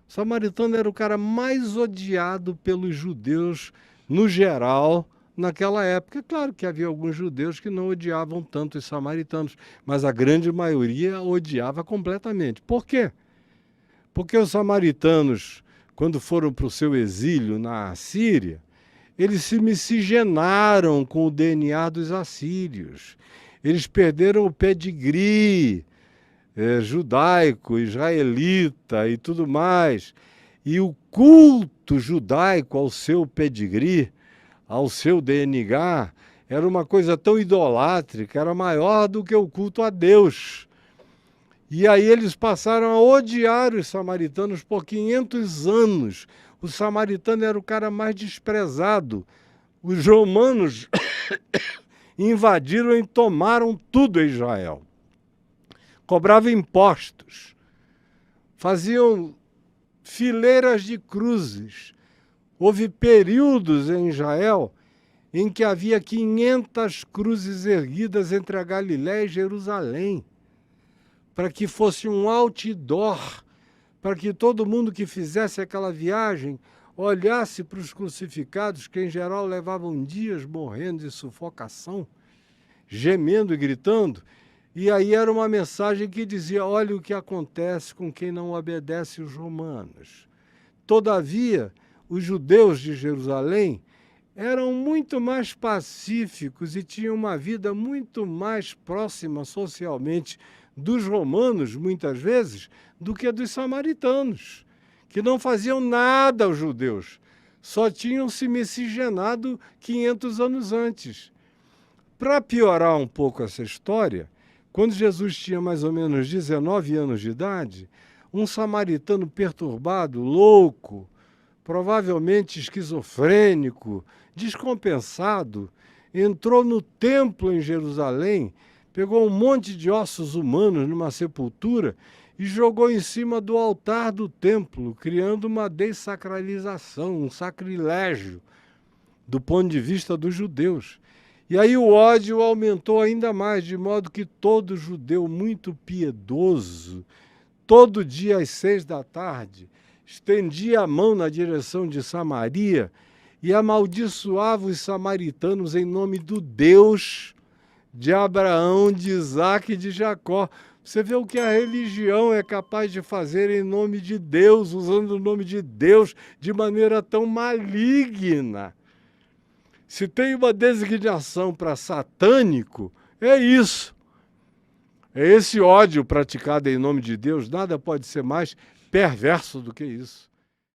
O samaritano era o cara mais odiado pelos judeus, no geral, naquela época. É claro que havia alguns judeus que não odiavam tanto os samaritanos, mas a grande maioria odiava completamente. Por quê? Porque os samaritanos, quando foram para o seu exílio na Assíria, eles se miscigenaram com o DNA dos assírios. Eles perderam o pedigree judaico, israelita e tudo mais. E o culto judaico ao seu pedigree, ao seu DNA, era uma coisa tão idolátrica, era maior do que o culto a Deus. E aí eles passaram a odiar os samaritanos por 500 anos. O samaritano era o cara mais desprezado. Os romanos invadiram e tomaram tudo em Israel. Cobravam impostos, faziam fileiras de cruzes. Houve períodos em Israel em que havia 500 cruzes erguidas entre a Galiléia e Jerusalém, para que fosse um outdoor, para que todo mundo que fizesse aquela viagem olhasse para os crucificados, que em geral levavam dias morrendo de sufocação, gemendo e gritando. E aí era uma mensagem que dizia: olha o que acontece com quem não obedece os romanos. Todavia, os judeus de Jerusalém eram muito mais pacíficos e tinham uma vida muito mais próxima socialmente dos romanos, muitas vezes, do que dos samaritanos, que não faziam nada aos judeus, só tinham se miscigenado 500 anos antes. Para piorar um pouco essa história, quando Jesus tinha mais ou menos 19 anos de idade, um samaritano perturbado, louco, provavelmente esquizofrênico, descompensado, entrou no templo em Jerusalém, pegou um monte de ossos humanos numa sepultura e jogou em cima do altar do templo, criando uma dessacralização, um sacrilégio do ponto de vista dos judeus. E aí o ódio aumentou ainda mais, de modo que todo judeu muito piedoso, todo dia às 6 da tarde, estendia a mão na direção de Samaria e amaldiçoava os samaritanos em nome do Deus de Abraão, de Isaque e de Jacó. Você vê o que a religião é capaz de fazer em nome de Deus, usando o nome de Deus de maneira tão maligna. Se tem uma designação para satânico, é isso. É esse ódio praticado em nome de Deus, nada pode ser mais perverso do que isso.